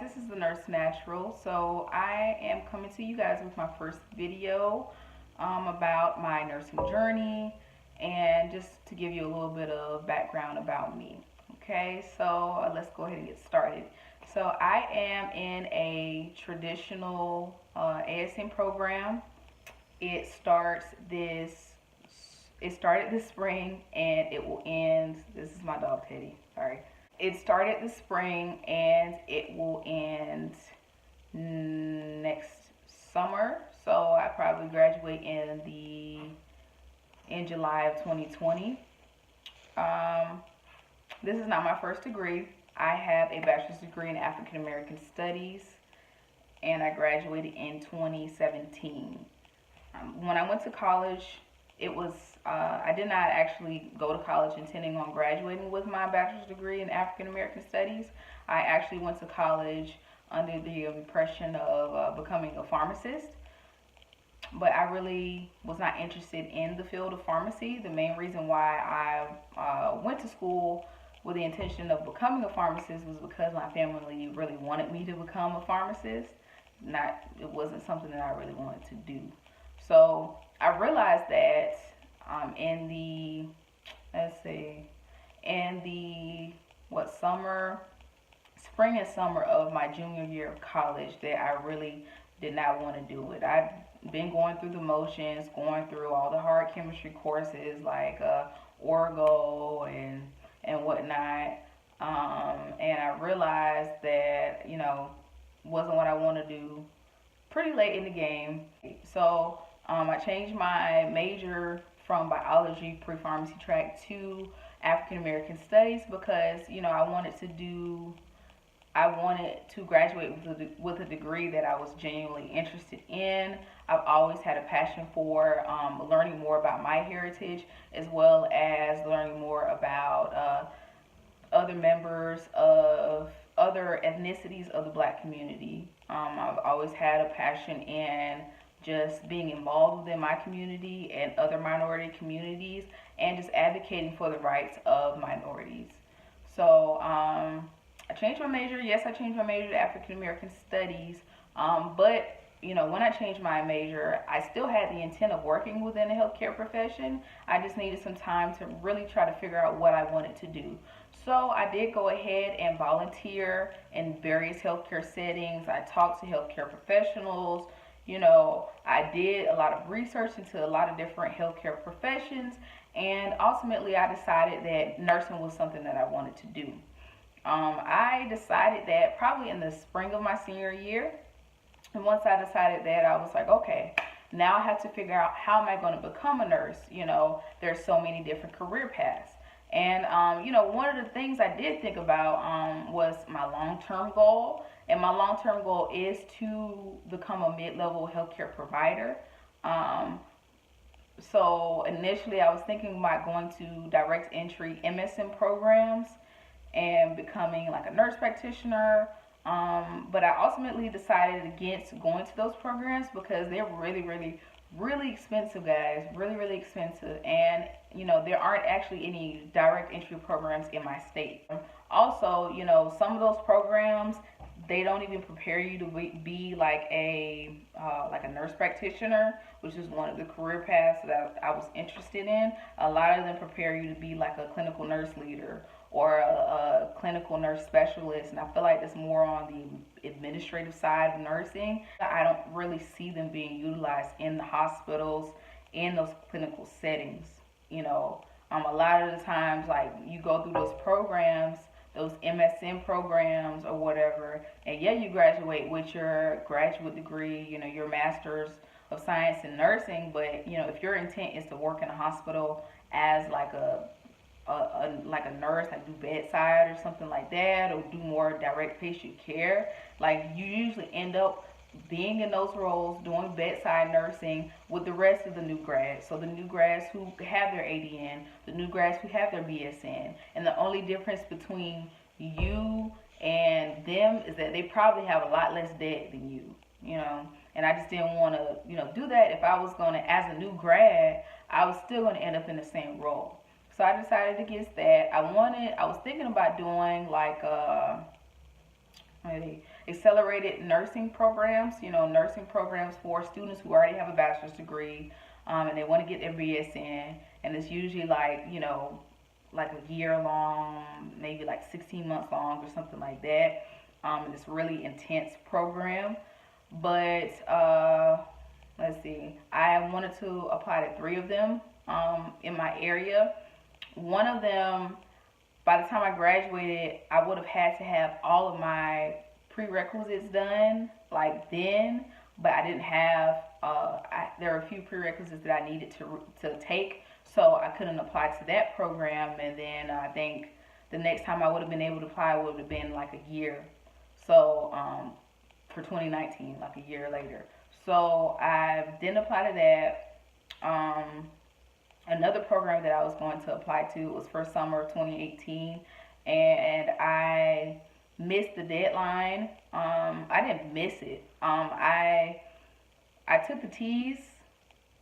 this is the Nurse Natural. So I am coming to you guys with my first video about my nursing journey and just to give you a little bit of background about me. Okay, so let's go ahead and get started. So I am in a traditional ASN program. It started this spring and it will end. This is my dog Teddy. Sorry. It started this spring and it will end next summer. So I probably graduate in July of 2020. This is not my first degree. I have a bachelor's degree in African American Studies and I graduated in 2017. When I went to college, I did not actually go to college intending on graduating with my bachelor's degree in African American Studies. I actually went to college under the impression of becoming a pharmacist, but I really was not interested in the field of pharmacy. The main reason why I went to school with the intention of becoming a pharmacist was because my family really wanted me to become a pharmacist. It wasn't something that I really wanted to do. So I realized that spring and summer of my junior year of college, that I really did not want to do it. I'd been going through the motions, going through all the hard chemistry courses like Orgo and whatnot, and I realized that wasn't what I want to do pretty late in the game. So I changed my major from biology pre-pharmacy track to African American Studies because I wanted to graduate with a degree that I was genuinely interested in. I've always had a passion for learning more about my heritage as well as learning more about other members of other ethnicities of the Black community. I've always had a passion in just being involved within my community and other minority communities and just advocating for the rights of minorities. So I changed my major. Yes, I changed my major to African American Studies, but when I changed my major, I still had the intent of working within the healthcare profession. I just needed some time to really try to figure out what I wanted to do. So I did go ahead and volunteer in various healthcare settings. I talked to healthcare professionals. I did a lot of research into a lot of different healthcare professions, and ultimately I decided that nursing was something that I wanted to do. I decided that probably in the spring of my senior year, and once I decided that, I was like, okay, now I have to figure out how am I going to become a nurse. There's so many different career paths. And, one of the things I did think about was my long-term goal. And my long-term goal is to become a mid-level healthcare provider. So initially I was thinking about going to direct entry MSN programs and becoming like a nurse practitioner. But I ultimately decided against going to those programs because they're really expensive, guys. Really expensive. And there aren't actually any direct entry programs in my state. Also, some of those programs, they don't even prepare you to be like a nurse practitioner, which is one of the career paths that I was interested in. A lot of them prepare you to be like a clinical nurse leader or a clinical nurse specialist, and I feel like it's more on the administrative side of nursing. I don't really see them being utilized in the hospitals, in those clinical settings. A lot of the times, like, you go through those programs, those MSN programs or whatever, and yeah, you graduate with your graduate degree, your master's of science in nursing, but if your intent is to work in a hospital as like a nurse, like do bedside or something like that, or do more direct patient care, like you usually end up being in those roles, doing bedside nursing with the rest of the new grads. So the new grads who have their ADN, the new grads who have their BSN, and the only difference between you and them is that they probably have a lot less debt than you, and I just didn't want to, do that. If I was going to, as a new grad, I was still going to end up in the same role. So I decided against that. I was thinking about doing like accelerated nursing programs, nursing programs for students who already have a bachelor's degree, and they want to get their BSN, and it's usually like a year long, maybe like 16 months long or something like that. And it's a really intense program. But let's see, I wanted to apply to 3 of them in my area. One of them, by the time I graduated, I would have had to have all of my prerequisites done like then, but I didn't have. There are a few prerequisites that I needed to take, so I couldn't apply to that program. And then I think the next time I would have been able to apply would have been like a year. So for 2019, like a year later. So I didn't apply to that. Another program that I was going to apply to was for summer of 2018, and I missed the deadline. I didn't miss it. I took the T's.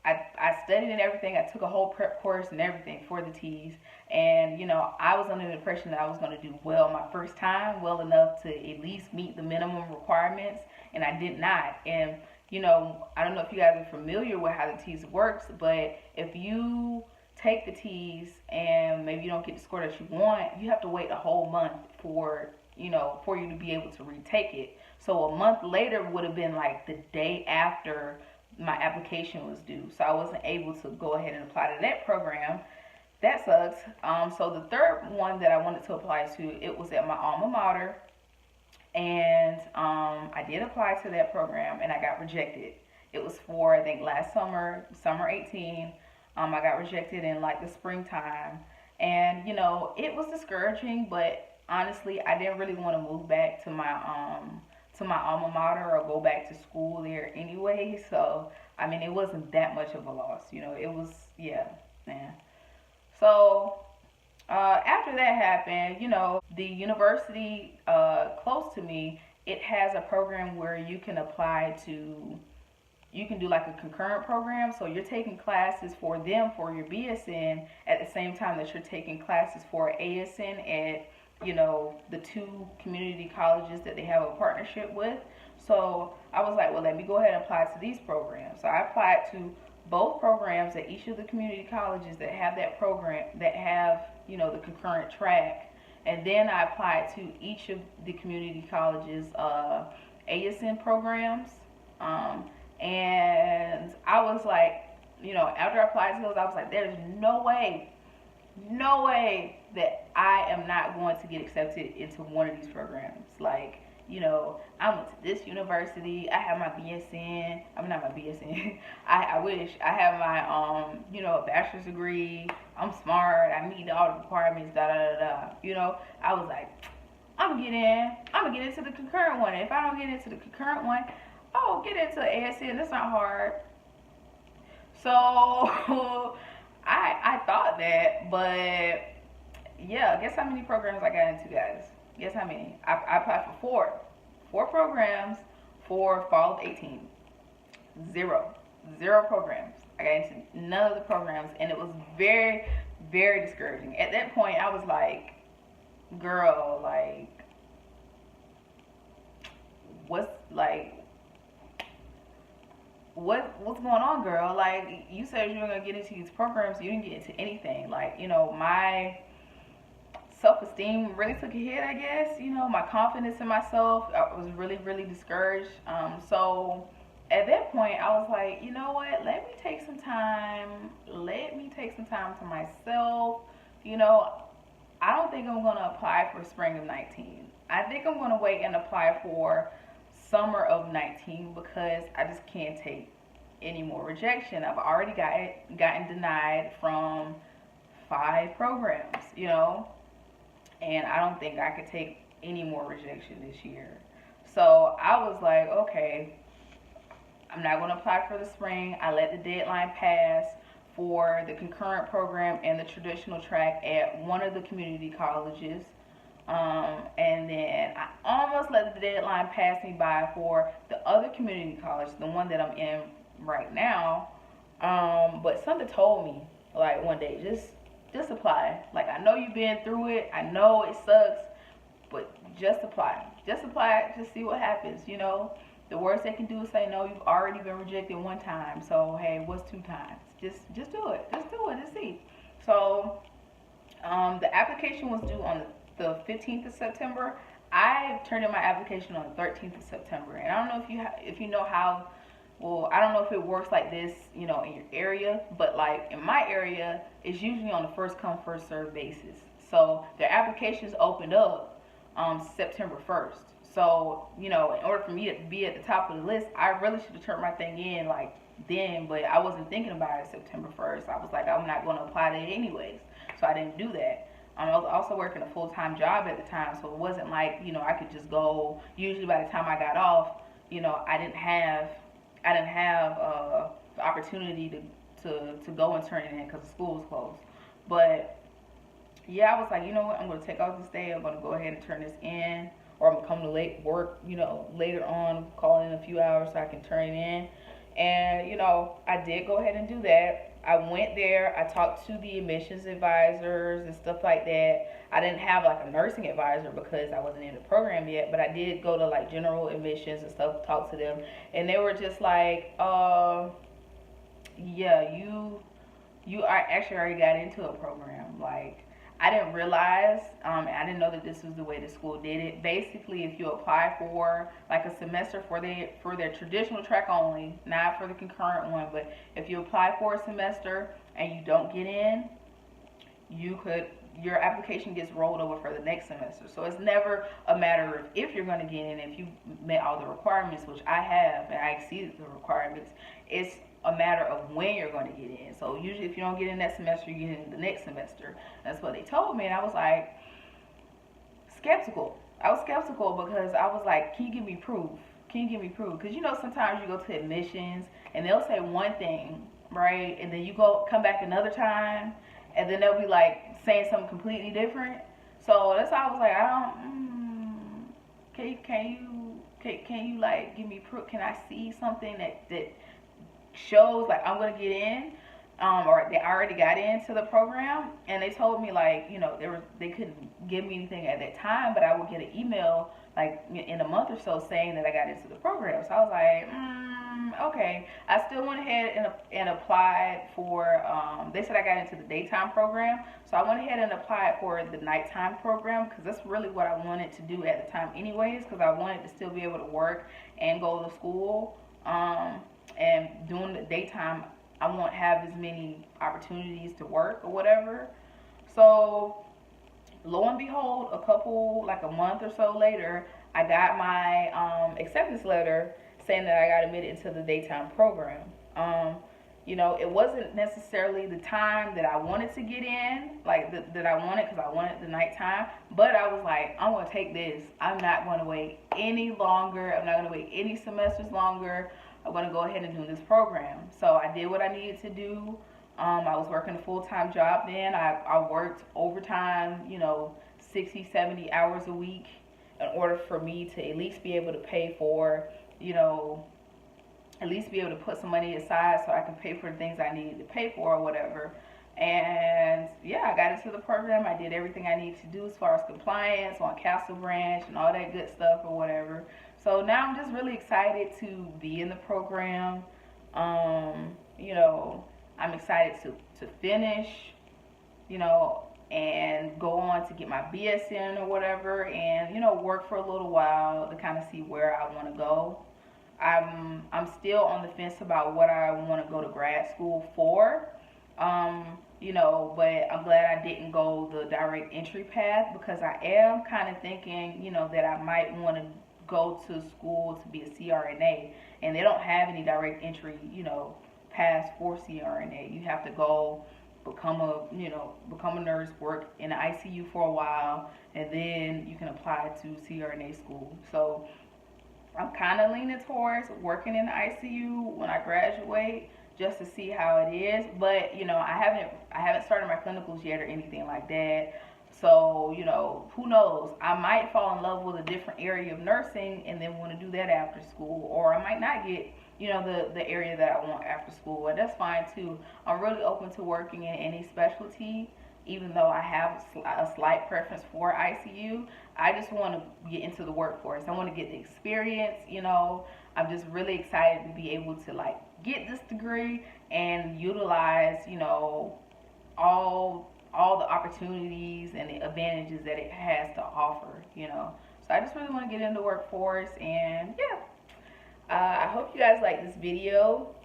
I studied and everything. I took a whole prep course and everything for the T's. And, I was under the impression that I was going to do well my first time, well enough to at least meet the minimum requirements, and I did not. And, I don't know if you guys are familiar with how the T's works, but if you take the T's and maybe you don't get the score that you want, you have to wait a whole month for you to be able to retake it. So a month later would have been like the day after my application was due. So I wasn't able to go ahead and apply to that program. That sucks. So the third one that I wanted to apply to, it was at my alma mater. And I did apply to that program and I got rejected. It was for, I think, last summer 18. I got rejected in like the springtime. And, it was discouraging, but honestly, I didn't really want to move back to my alma mater or go back to school there anyway. So, I mean, it wasn't that much of a loss. It was, yeah. So, after that happened, the university close to me, it has a program where you can apply to, you can do like a concurrent program. So you're taking classes for them for your BSN at the same time that you're taking classes for ASN at, the 2 community colleges that they have a partnership with. So I was like, well, let me go ahead and apply to these programs. So I applied to both programs at each of the community colleges that have that program, that have, the concurrent track. And then I applied to each of the community colleges ASN programs. And I was like, after I applied to those, I was like, there's no way that I am not going to get accepted into one of these programs. Like, I went to this university, I have my BSN, I'm not my BSN, I wish, I have my, bachelor's degree, I'm smart, I meet all the requirements, I was like, I'm gonna get into the concurrent one. If I don't get into the concurrent one, get into ASN, that's not hard. So, I thought that, but yeah, guess how many programs I got into, guys? Guess how many? I applied for four programs for fall of 18. Zero programs. I got into none of the programs, and it was very, very discouraging. At that point, I was like, girl, like, what's going on, girl? Like, you said you were gonna get into these programs, you didn't get into anything. Like, my self-esteem really took a hit, I guess. My confidence in myself, I was really, really discouraged. So at that point, I was like, you know what? Let me take some time to myself. I don't think I'm gonna apply for spring of 19. I think I'm gonna wait and apply for summer of 19 because I just can't take any more rejection. I've already gotten denied from 5 programs, and I don't think I could take any more rejection this year. So I was like, okay, I'm not going to apply for the spring. I let the deadline pass for the concurrent program and the traditional track at one of the community colleges. And then I almost let the deadline pass me by for the other community college, the one that I'm in right now. But something told me, like, one day, just apply. Like, I know you've been through it. I know it sucks, but just apply. Just apply, just see what happens, you know. The worst they can do is say no. You've already been rejected one time, so hey, what's two times? Just do it. Just do it and see. So the application was due on the 15th of September. I turned in my application on the 13th of September, and I don't know if you know how. Well, I don't know if it works like this, you know, in your area, but like in my area, it's usually on a first come first serve basis. So their applications opened up September 1st. So, you know, in order for me to be at the top of the list, I really should have turned my thing in like then, but I wasn't thinking about it September 1st. I was like, I'm not going to apply to it anyways. So I didn't do that. I was also working a full-time job at the time, so it wasn't like, you know, I could just go. Usually by the time I got off, you know, I didn't have the opportunity to go and turn it in because the school was closed. But yeah, I was like, you know what, I'm going to take off this day. I'm going to go ahead and turn this in, or I'm going to come to late work, you know, later on, call in a few hours so I can turn it in. And, you know, I did go ahead and do that. I went there, I talked to the admissions advisors and stuff like that. I didn't have like a nursing advisor because I wasn't in the program yet, but I did go to like general admissions and stuff, talk to them, and they were just like, yeah, you are actually already got into a program. Like, I didn't realize, I didn't know that this was the way the school did it. Basically, if you apply for like a semester for their traditional track only, not for the concurrent one, but if you apply for a semester and you don't get in, your application gets rolled over for the next semester. So it's never a matter of if you're going to get in, if you met all the requirements, which I have, and I exceeded the requirements. It's a matter of when you're going to get in. So usually if you don't get in that semester, you get in the next semester. That's what they told me, and I was like skeptical. I was skeptical because I was like, can you give me proof? Can you give me proof? Because, you know, sometimes you go to admissions and they'll say one thing, right? And then you come back another time and then they'll be like saying something completely different. So that's why I was like, can you like give me proof? Can I see something that shows like I'm gonna get in, or they already got into the program? And they told me like, you know, they couldn't give me anything at that time, but I would get an email like in a month or so saying that I got into the program. So I was like, okay. I still went ahead and applied for, they said I got into the daytime program, so I went ahead and applied for the nighttime program because that's really what I wanted to do at the time anyways, because I wanted to still be able to work and go to school. And during the daytime, I won't have as many opportunities to work or whatever. So lo and behold, a month or so later, I got my acceptance letter saying that I got admitted into the daytime program. You know, it wasn't necessarily the time that I wanted to get in, like that I wanted, because I wanted the nighttime. But I was like, I'm going to take this. I'm not going to wait any longer. I'm not going to wait any semesters longer. I'm going to go ahead and do this program. So I did what I needed to do. I was working a full-time job then. I worked overtime, you know, 60, 70 hours a week in order for me to at least be able to pay for, you know, at least be able to put some money aside so I can pay for the things I needed to pay for or whatever. And yeah, I got into the program. I did everything I needed to do as far as compliance on Castle Branch and all that good stuff or whatever. So now I'm just really excited to be in the program. You know, I'm excited to finish, you know, and go on to get my BSN or whatever, and, you know, work for a little while to kind of see where I want to go. I'm still on the fence about what I want to go to grad school for, you know, but I'm glad I didn't go the direct entry path, because I am kind of thinking, you know, that I might want to go to school to be a CRNA, and they don't have any direct entry, you know, paths for CRNA. You have to go become a nurse, work in the ICU for a while, and then you can apply to CRNA school. So I'm kind of leaning towards working in the ICU when I graduate, just to see how it is. But, you know, I haven't started my clinicals yet or anything like that. So, you know, who knows? I might fall in love with a different area of nursing and then want to do that after school, or I might not get, you know, the area that I want after school, and that's fine too. I'm really open to working in any specialty. even though I have a slight preference for ICU. I just want to get into the workforce. I want to get the experience, you know. I'm just really excited to be able to like get this degree and utilize, you know, all the opportunities and the advantages that it has to offer, you know. So I just really want to get into the workforce, and yeah. I hope you guys like this video.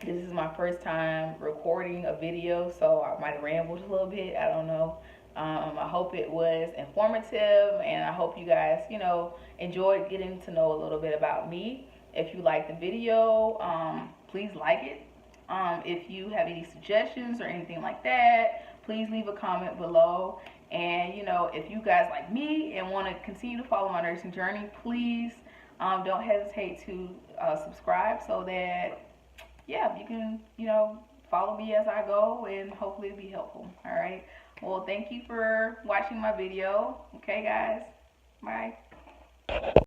This is my first time recording a video, so I might have rambled a little bit. I don't know. I hope it was informative, and I hope you guys, you know, enjoyed getting to know a little bit about me. If you like the video, please like it. If you have any suggestions or anything like that, please leave a comment below. And, you know, if you guys like me and want to continue to follow my nursing journey, please don't hesitate to subscribe so that, yeah, you can, you know, follow me as I go, and hopefully it'll be helpful. All right. Well, thank you for watching my video. Okay, guys. Bye.